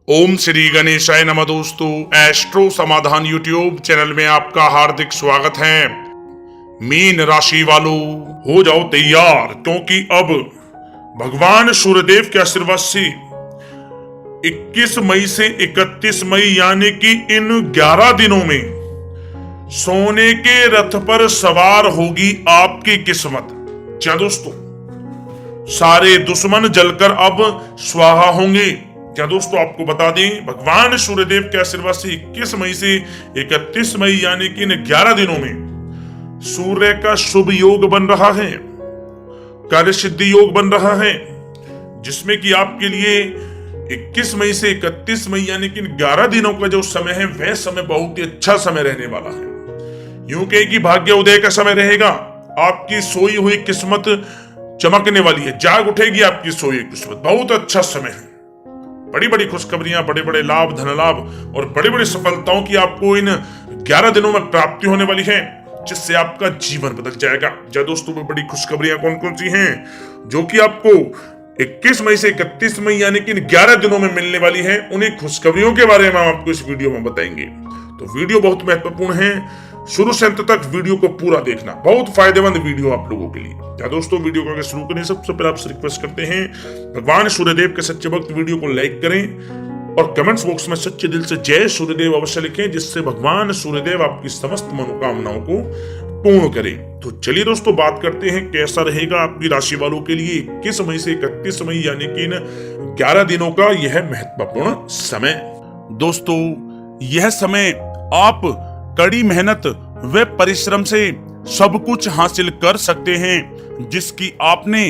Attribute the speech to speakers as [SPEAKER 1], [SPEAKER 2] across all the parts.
[SPEAKER 1] ओम श्री गणेशाय नमः। दोस्तों, एस्ट्रो समाधान यूट्यूब चैनल में आपका हार्दिक स्वागत है। मीन राशि वालों, हो जाओ तैयार, क्योंकि अब भगवान सूर्यदेव के आशीर्वाद से 21 मई से 31 मई यानी कि इन 11 दिनों में सोने के रथ पर सवार होगी आपकी किस्मत। क्या दोस्तों, सारे दुश्मन जलकर अब स्वाहा होंगे। क्या दोस्तों, आपको बता दें, भगवान सूर्यदेव के आशीर्वाद से 21 मई से 31 मई यानी कि इन 11 दिनों में सूर्य का शुभ योग बन रहा है, कार्य सिद्धि योग बन रहा है, जिसमें कि आपके लिए 21 मई से 31 मई यानी कि इन 11 दिनों का जो समय है वह समय बहुत ही अच्छा समय रहने वाला है। यूं कहे कि भाग्य उदय का समय रहेगा। आपकी सोई हुई किस्मत चमकने वाली है, जाग उठेगी आपकी सोई हुई किस्मत। बहुत अच्छा समय है। बड़ी बड़ी खुशखबरियां, बड़े बड़े लाभ, धन लाभ और बड़ी बड़ी सफलताओं की आपको इन 11 दिनों में प्राप्ति होने वाली है, जिससे आपका जीवन बदल जाएगा। क्या दोस्तों, में बड़ी खुशखबरियां कौन कौन सी हैं जो कि आपको 21 मई से 31 मई यानी कि इन 11 दिनों में मिलने वाली है? उन्हीं खुशखबरियों के बारे में हम आपको इस वीडियो में बताएंगे। तो वीडियो बहुत महत्वपूर्ण है, शुरू से अंत तक वीडियो को पूरा देखना, बहुत फायदेमंद वीडियो आप लोगों के लिए। क्या दोस्तों, वीडियो को आगे शुरू करें सबसे पहले आपसे रिक्वेस्ट करते हैं, भगवान सूर्यदेव के सच्चे भक्त वीडियो को लाइक करें और कमेंट्स बॉक्स में सच्चे दिल से जय सूर्यदेव अवश्य लिखें, जिससे भगवान सूर्यदेव आपकी समस्त मनोकामनाओं को पूर्ण करें। तो चलिए दोस्तों, बात करते हैं कैसा रहेगा आपकी राशि वालों के लिए 21 मई से 31 मई यानी कि इन 11 दिनों का यह महत्वपूर्ण समय। दोस्तों, यह समय आप कड़ी मेहनत व परिश्रम से सब कुछ हासिल कर सकते हैं जिसकी आपने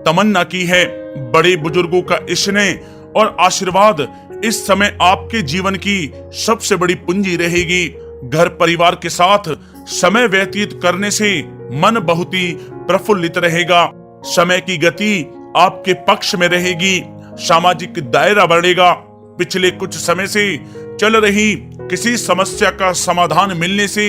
[SPEAKER 1] तमन्ना की है। बड़े बुजुर्गों का स्नेह और आशीर्वाद इस समय आपके जीवन की सबसे बड़ी पूंजी रहेगी। घर परिवार के साथ समय व्यतीत करने से मन बहुत ही प्रफुल्लित रहेगा। समय की गति आपके पक्ष में रहेगी, सामाजिक दायरा बढ़ेगा। पिछले कुछ समय से चल रही किसी समस्या का समाधान मिलने से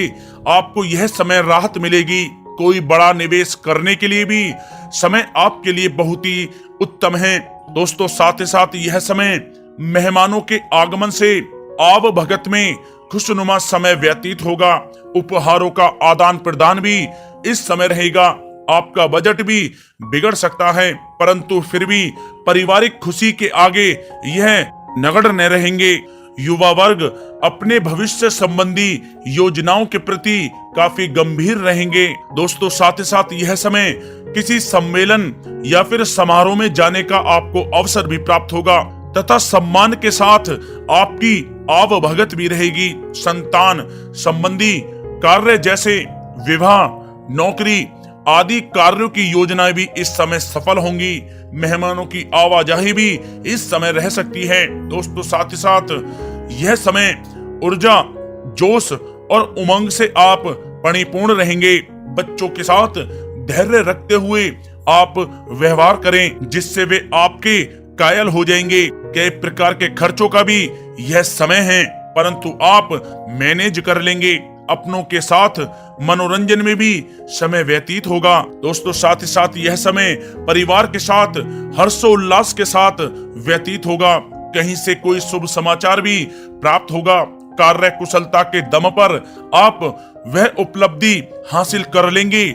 [SPEAKER 1] आपको यह समय राहत मिलेगी। कोई बड़ा निवेश करने के लिए भी समय आपके लिए बहुत ही उत्तम है। दोस्तों, साथ ही साथ यह समय मेहमानों के आगमन से आव भगत में खुशनुमा समय व्यतीत होगा। उपहारों का आदान प्रदान भी इस समय रहेगा। आपका बजट भी बिगड़ सकता है, परंतु फिर भी पारिवारिक खुशी के आगे यह नगण्य न रहेंगे। युवा वर्ग अपने भविष्य संबंधी योजनाओं के प्रति काफी गंभीर रहेंगे। दोस्तों, साथ ही साथ यह समय किसी सम्मेलन या फिर समारोह में जाने का आपको अवसर भी प्राप्त होगा तथा सम्मान के साथ आपकी आवभगत भी रहेगी। संतान संबंधी कार्य जैसे विवाह, नौकरी आदि कार्यों की योजनाएं भी इस समय सफल होंगी। मेहमानों की आवाजाही भी इस समय रह सकती है। दोस्तों, साथ ही साथ यह समय ऊर्जा, जोश और उमंग से आप परिपूर्ण रहेंगे। बच्चों के साथ धैर्य रखते हुए आप व्यवहार करें, जिससे वे आपके कायल हो जाएंगे। कई प्रकार के खर्चों का भी यह समय है, परंतु आप मैनेज कर लेंगे। अपनों के साथ मनोरंजन में भी समय व्यतीत होगा। दोस्तों, साथ ही साथ यह समय परिवार के साथ हर्षोल्लास के साथ व्यतीत होगा। कहीं से कोई शुभ समाचार भी प्राप्त होगा। कार्य कुशलता के दम पर आप वह उपलब्धि हासिल कर लेंगे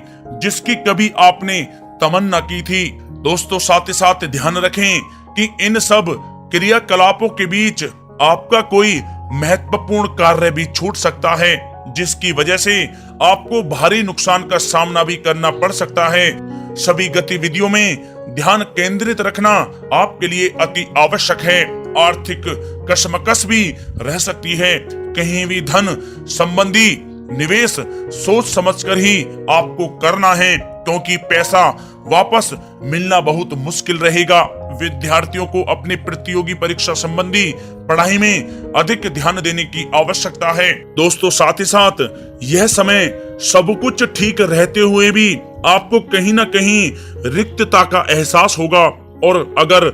[SPEAKER 1] जिसकी कभी आपने तमन्ना की थी। दोस्तों, साथ ही साथ ध्यान रखें कि इन सब क्रियाकलापों के बीच आपका कोई महत्वपूर्ण कार्य भी छूट सकता है, जिसकी वजह से आपको भारी नुकसान का सामना भी करना पड़ सकता है। सभी गतिविधियों में ध्यान केंद्रित रखना आपके लिए अति आवश्यक है। आर्थिक कशमकश भी रह सकती है। कहीं भी धन संबंधी निवेश सोच समझकर ही आपको करना है, क्योंकि पैसा वापस मिलना बहुत मुश्किल रहेगा। विद्यार्थियों को अपनी प्रतियोगी परीक्षा संबंधी पढ़ाई में अधिक ध्यान देने की आवश्यकता है। दोस्तों, साथ ही साथ यह समय सब कुछ ठीक रहते हुए भी आपको कहीं ना कहीं रिक्तता का एहसास होगा, और अगर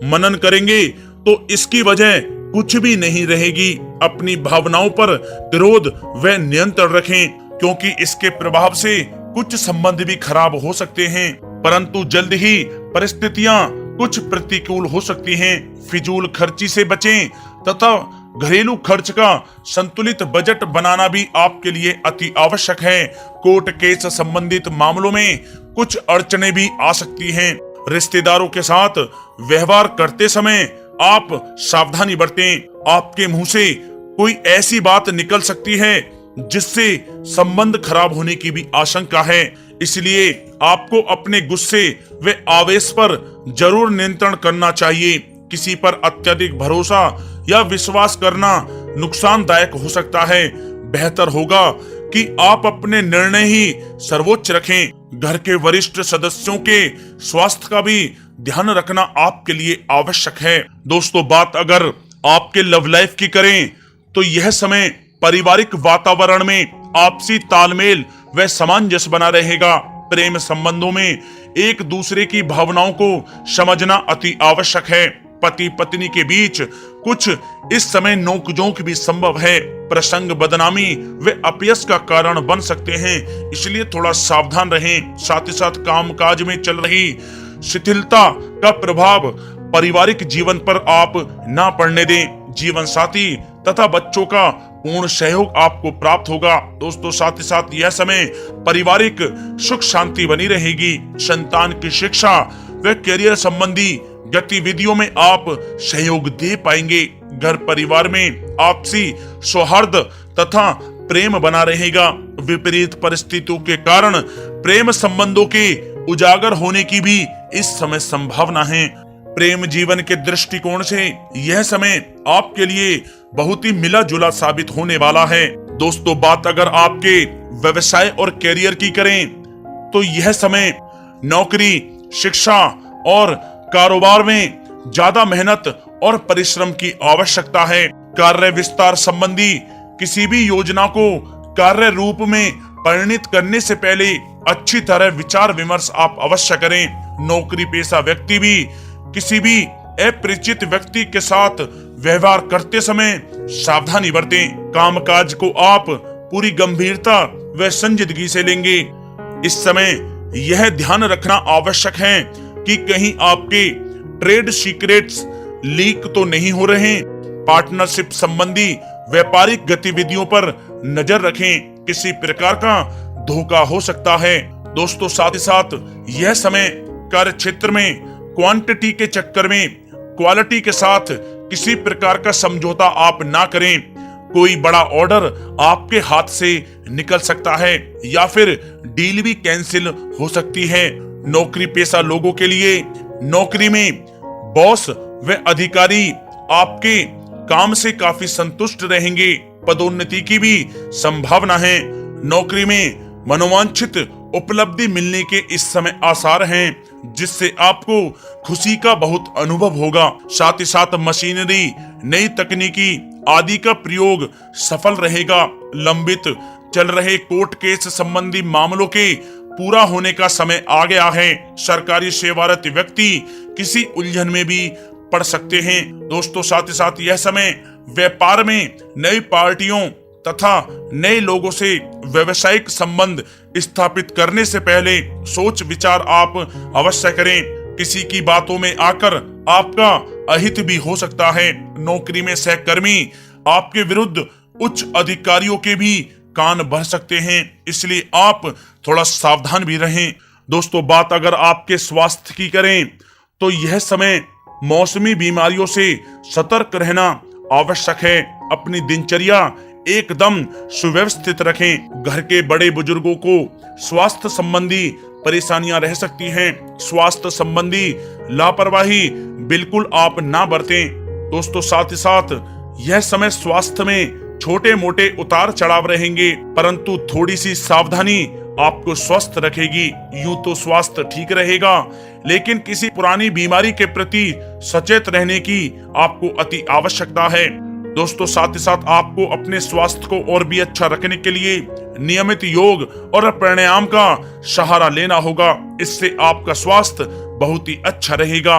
[SPEAKER 1] मनन करेंगे तो इसकी वजह कुछ भी नहीं रहेगी। अपनी भावनाओं पर विरोध व नियंत्रण रखें, क्योंकि इसके प्रभाव से कुछ संबंध भी खराब हो सकते हैं, परंतु जल्द ही परिस्थितियां कुछ प्रतिकूल हो सकती हैं। फिजूल खर्ची से बचें तथा घरेलू खर्च का संतुलित बजट बनाना भी आपके लिए अति आवश्यक है। कोर्ट केस संबंधित मामलों में कुछ अड़चनें भी आ सकती हैं। रिश्तेदारों के साथ व्यवहार करते समय आप सावधानी बरतें। आपके मुंह से कोई ऐसी बात निकल सकती है जिससे संबंध खराब होने की भी आशंका है, इसलिए आपको अपने गुस्से व आवेश पर जरूर नियंत्रण करना चाहिए। किसी पर अत्यधिक भरोसा या विश्वास करना नुकसानदायक हो सकता है। बेहतर होगा कि आप अपने निर्णय ही सर्वोच्च रखें। घर के वरिष्ठ सदस्यों के स्वास्थ्य का भी ध्यान रखना आपके लिए आवश्यक है। दोस्तों, बात अगर आपके लव लाइफ की करें तो यह समय पारिवारिक वातावरण में आपसी तालमेल व सामंजस्य बना रहेगा। प्रेम संबंधों में एक दूसरे की भावनाओं को समझना अति आवश्यक है। पति पत्नी के बीच कुछ इस समय नोकझोंक भी संभव है। प्रसंग बदनामी व अपयश का कारण बन सकते हैं, इसलिए थोड़ा सावधान रहें। साथ ही साथ कामकाज में चल रही शिथिलता का प्रभाव पारिवारिक जीवन पर आप ना पड़ने दें। जीवन साथी तथा बच्चों का पूर्ण सहयोग आपको प्राप्त होगा। दोस्तों, साथ ही साथ यह समय पारिवारिक सुख शांति बनी रहेगी। संतान की शिक्षा व करियर संबंधी गतिविधियों में आप सहयोग दे पाएंगे। घर परिवार में आपसी सौहार्द तथा प्रेम बना रहेगा। विपरीत परिस्थितियों के कारण प्रेम संबंधों के उजागर होने की भी इस समय संभावना है। प्रेम जीवन के दृष्टिकोण से यह समय आपके लिए बहुत ही मिला जुला साबित होने वाला है। दोस्तों, बात अगर आपके व्यवसाय और करियर की करें तो यह समय नौकरी, शिक्षा और कारोबार में ज्यादा मेहनत और परिश्रम की आवश्यकता है। कार्य विस्तार संबंधी किसी भी योजना को कार्य रूप में परिणित करने से पहले अच्छी तरह विचार विमर्श आप अवश्य करें। नौकरी पेशा व्यक्ति भी किसी भी अपरिचित व्यक्ति के साथ व्यवहार करते समय सावधानी बरतें। कामकाज को आप पूरी गंभीरता व संजीदगी से लेंगे। इस समय यह ध्यान रखना आवश्यक है कि कहीं आपके ट्रेड सीक्रेट्स लीक तो नहीं हो रहे। पार्टनरशिप संबंधी व्यापारिक गतिविधियों पर नजर रखें, किसी प्रकार का धोखा हो सकता है। दोस्तों, साथ ही साथ यह समय कार्य क्षेत्र में क्वांटिटी के चक्कर में क्वालिटी के साथ किसी प्रकार का समझौता आप ना करें। कोई बड़ा ऑर्डर आपके हाथ से निकल सकता है या फिर डील भी कैंसिल हो सकती है। नौकरी पेशा लोगों के लिए नौकरी में बॉस व अधिकारी आपके काम से काफी संतुष्ट रहेंगे। पदोन्नति की भी संभावना है। नौकरी में मनोवांछित उपलब्धि मिलने के इस समय आसार हैं, जिससे आपको खुशी का बहुत अनुभव होगा। साथ ही साथ मशीनरी, नई तकनीकी आदि का प्रयोग सफल रहेगा। लंबित चल रहे कोर्ट केस संबंधी मामलों के पूरा होने का समय आ गया है। सरकारी सेवारत व्यक्ति किसी उलझन में भी पड़ सकते हैं। दोस्तों, साथ ही साथ यह समय व्यापार में नई पार्टियों तथा नए लोगों से व्यवसायिक संबंध स्थापित करने से पहले सोच विचार आप अवश्य करें। किसी की बातों में आकर आपका अहित भी हो सकता है। नौकरी में सहकर्मी आपके विरुद्ध उच्च अधिकारियों के भी कान भर सकते हैं, इसलिए आप थोड़ा सावधान भी रहें। दोस्तों, बात अगर आपके स्वास्थ्य की करें तो यह समय मौसमी बीमारियों से सतर्क रहना आवश्यक है। अपनी दिनचर्या एकदम सुव्यवस्थित रखें। घर के बड़े बुजुर्गों को स्वास्थ्य संबंधी परेशानियां रह सकती हैं। स्वास्थ्य संबंधी लापरवाही बिल्कुल आप ना बरतें। दोस्तों, साथ ही साथ यह समय स्वास्थ्य में छोटे मोटे उतार चढ़ाव रहेंगे, परंतु थोड़ी सी सावधानी आपको स्वस्थ रखेगी। यूं तो स्वास्थ्य ठीक रहेगा, लेकिन किसी पुरानी बीमारी के प्रति सचेत रहने की आपको अति आवश्यकता है। दोस्तों, साथ ही साथ आपको अपने स्वास्थ्य को और भी अच्छा रखने के लिए नियमित योग और प्राणायाम का सहारा लेना होगा। इससे आपका स्वास्थ्य बहुत ही अच्छा रहेगा।